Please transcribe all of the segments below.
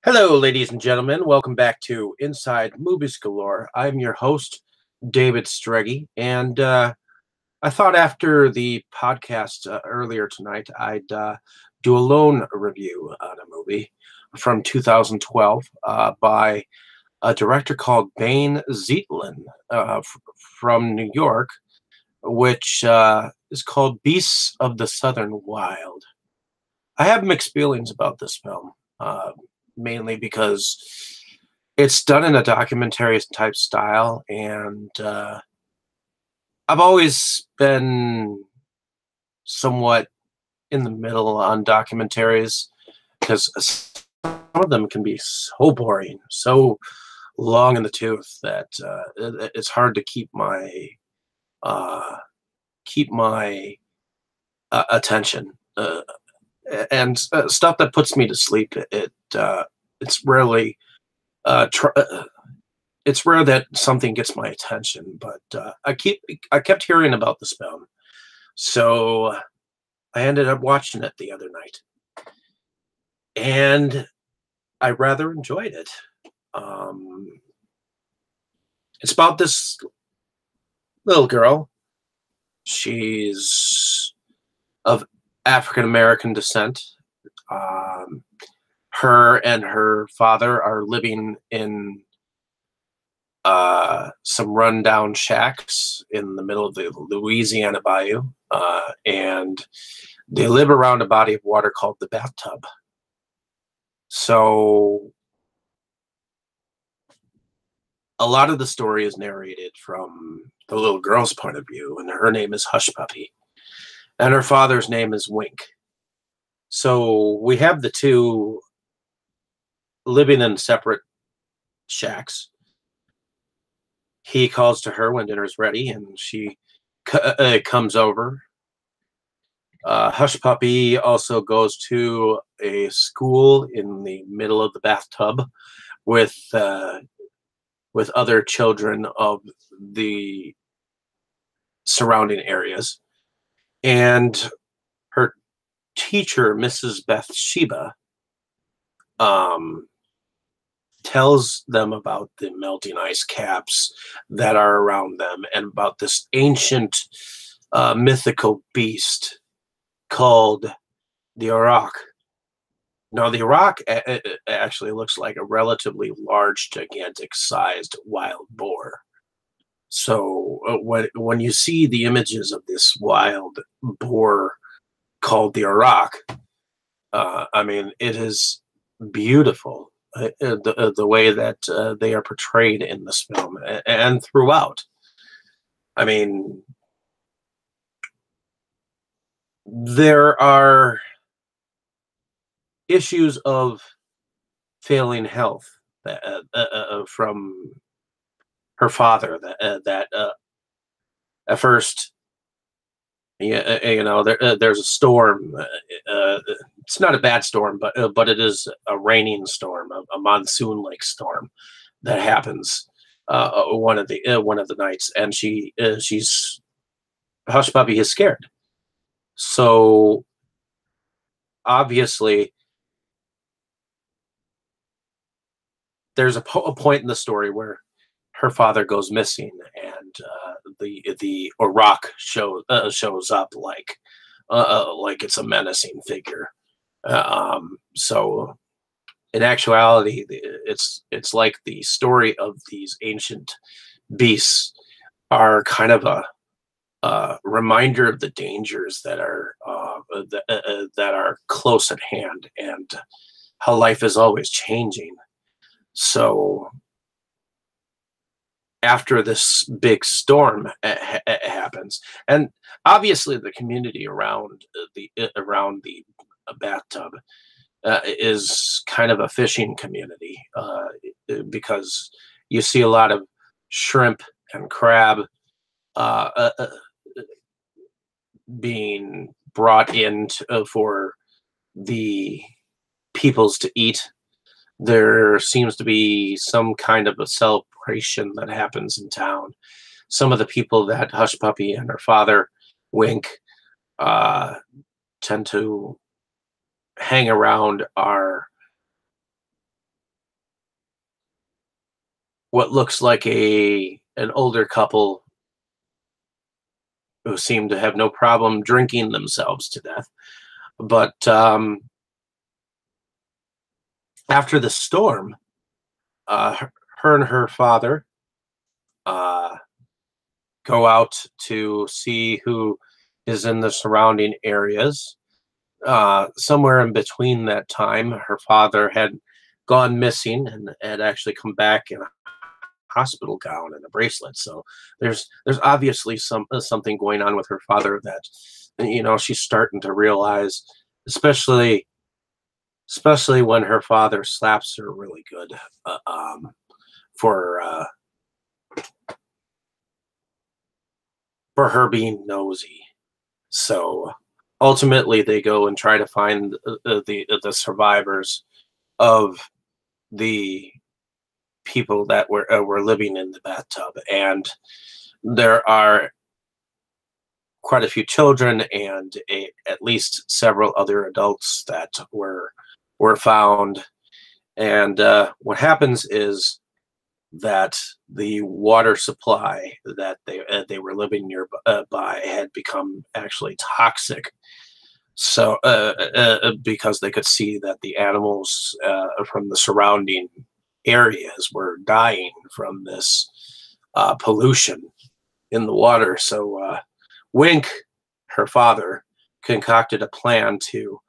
Hello, ladies and gentlemen. Welcome back to Inside Movies Galore. I'm your host, David Streggy, and I thought after the podcast earlier tonight, I'd do a lone review on a movie from 2012 by a director called Behn Zeitlin from New York, which is called Beasts of the Southern Wild. I have mixed feelings about this film. Mainly because it's done in a documentary type style, and I've always been somewhat in the middle on documentaries because some of them can be so boring, so long in the tooth that it's hard to uh, keep my attention. And stuff that puts me to sleep, it's rarely it's rare that something gets my attention, but I kept hearing about this film, so I ended up watching it the other night, and I rather enjoyed it. Um, it's about this little girl. She's of African American descent. Um, Her and her father are living in some rundown shacks in the middle of the Louisiana bayou, and they live around a body of water called the bathtub. So a lot of the story is narrated from the little girl's point of view, and her name is Hush Puppy, and her father's name is Wink. So we have the two living in separate shacks. He calls to her when dinner's ready, and she comes over. Hush Puppy also goes to a school in the middle of the bathtub with other children of the surrounding areas, and her teacher, Mrs. Bathsheba, um, tells them about the melting ice caps that are around them and about this ancient mythical beast called the Auroch. Now, the Auroch actually looks like a relatively large, gigantic sized wild boar. So when you see the images of this wild boar called the Auroch, I mean, it is beautiful. The way that they are portrayed in this film and throughout. I mean, there are issues of failing health from her father that at first, yeah, there's a storm. It's not a bad storm, but it is a raining storm, a monsoon-like storm that happens one of the nights, and she's Hush Puppy is scared. So obviously, there's a point in the story where her father goes missing, and the Auroch shows up like it's a menacing figure. So in actuality, it's like the story of these ancient beasts are kind of a reminder of the dangers that are close at hand, and how life is always changing. So after this big storm happens, and obviously the community around the bathtub is kind of a fishing community, because you see a lot of shrimp and crab uh, uh, uh, being brought in for the peoples to eat. There seems to be some kind of a celebration that happens in town. Some of the people that Hush Puppy and her father, Wink, uh, tend to hang around are what looks like an older couple who seem to have no problem drinking themselves to death. But after the storm, her and her father uh, go out to see who is in the surrounding areas. Somewhere in between that time, her father had gone missing and had actually come back in a hospital gown and a bracelet. So there's obviously something going on with her father that she's starting to realize, especially when her father slaps her really good for her being nosy. So ultimately, they go and try to find the survivors of the people that were living in the bathtub, and there are quite a few children and at least several other adults that were found. And what happens is that the water supply that they were living nearby had become actually toxic. So because they could see that the animals from the surrounding areas were dying from this pollution in the water. So Wink, her father, concocted a plan to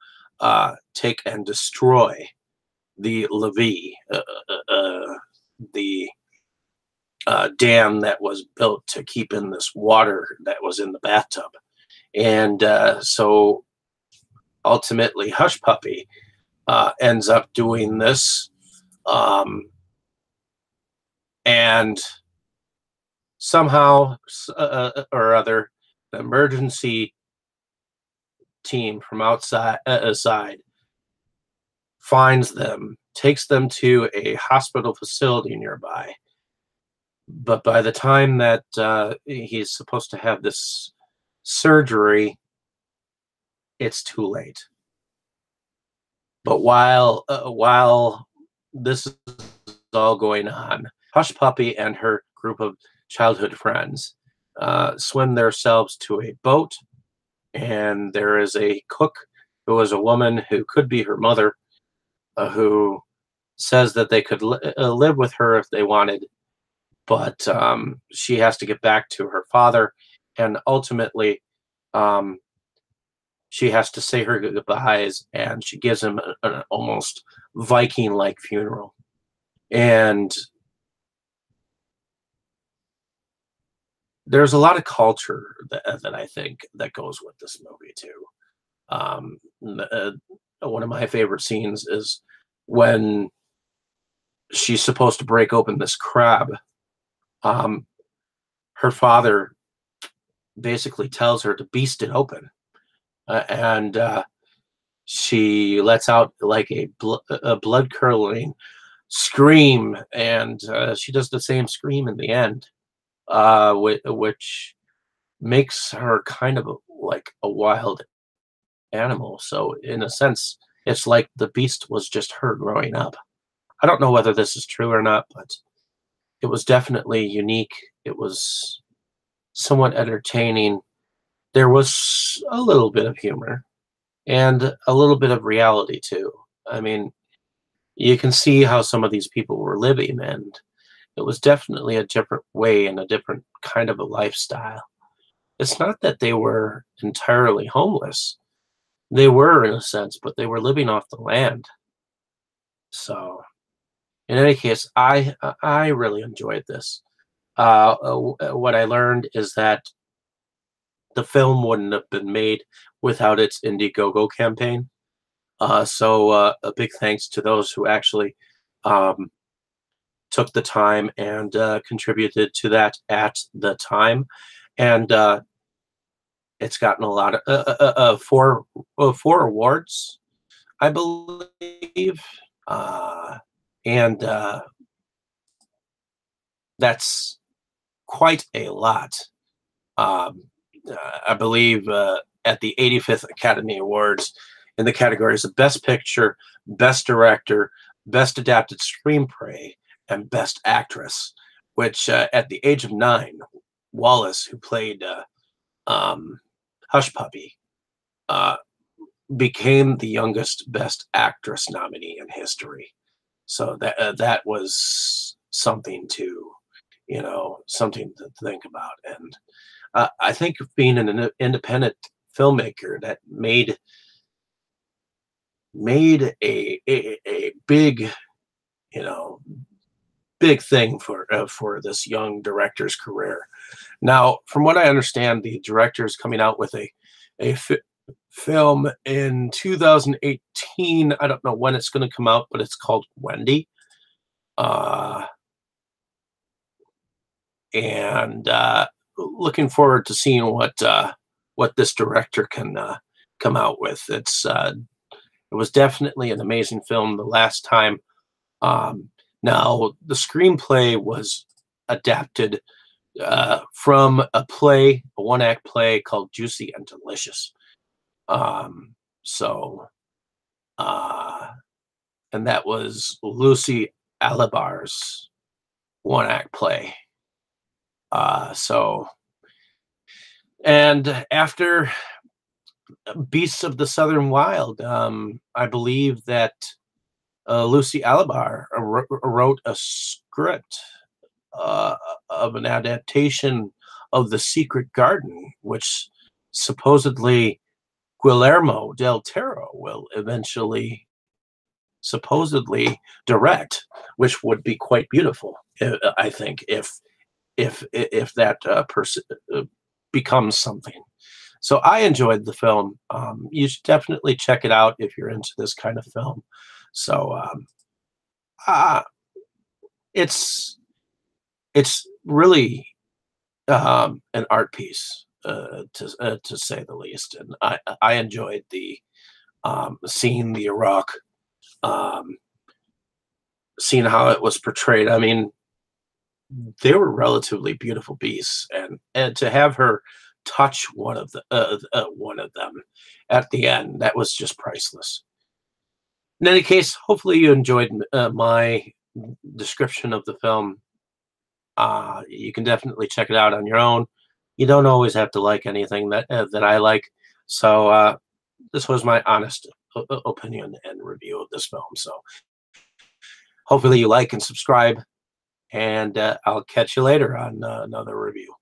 take and destroy the levee, the dam that was built to keep in this water that was in the bathtub. And so ultimately, Hush Puppy ends up doing this. And somehow or other, the emergency team from outside finds them, takes them to a hospital facility nearby. But by the time that he's supposed to have this surgery, it's too late. But while this is all going on, Hush Puppy and her group of childhood friends swim themselves to a boat, and there is a cook who is a woman who could be her mother, who says that they could live with her if they wanted, but she has to get back to her father, and ultimately she has to say her goodbyes, and she gives him an almost Viking-like funeral. And there's a lot of culture that I think that goes with this movie too. One of my favorite scenes is when she's supposed to break open this crab. Her father basically tells her to beast it open, and she lets out like a blood curdling scream, and she does the same scream in the end, which makes her kind of like a wild animal. So in a sense, it's like the beast was just her growing up. I don't know whether this is true or not, but it was definitely unique. It was somewhat entertaining. There was a little bit of humor and a little bit of reality too. I mean, you can see how some of these people were living, and it was definitely a different way and a different kind of a lifestyle. It's not that they were entirely homeless. They were in a sense, but they were living off the land. So in any case, I really enjoyed this. What I learned is that the film wouldn't have been made without its Indiegogo campaign. So a big thanks to those who actually took the time and contributed to that at the time. And it's gotten a lot of four awards, I believe. And that's quite a lot. I believe at the 85th Academy Awards in the categories of Best Picture, Best Director, Best Adapted Screenplay, and Best Actress, which at the age of 9, Wallace, who played um, Hush Puppy, uh, became the youngest Best Actress nominee in history. So that was something to, something to think about. And I think being an independent filmmaker that made a big, you know, big thing for this young director's career. Now, from what I understand, the director is coming out with a film in 2018. I don't know when it's going to come out, but it's called Wendy. Uh, and looking forward to seeing what this director can come out with. It was definitely an amazing film the last time. Now the screenplay was adapted from a one-act play called Juicy and Delicious. So, and that was Lucy Alibar's one-act play. So, and after Beasts of the Southern Wild, I believe that Lucy Alibar wrote a script of an adaptation of The Secret Garden, which supposedly Guillermo del Toro will eventually supposedly direct, which would be quite beautiful, I think, if that person becomes something. So I enjoyed the film. You should definitely check it out if you're into this kind of film. So it's really an art piece, to say the least. And I enjoyed the seeing the Iraq, seeing how it was portrayed. I mean, they were relatively beautiful beasts, and to have her touch one of them at the end, that was just priceless. In any case, hopefully you enjoyed my description of the film. You can definitely check it out on your own. You don't always have to like anything that I like. So this was my honest opinion and review of this film. So hopefully you like and subscribe, and I'll catch you later on another review.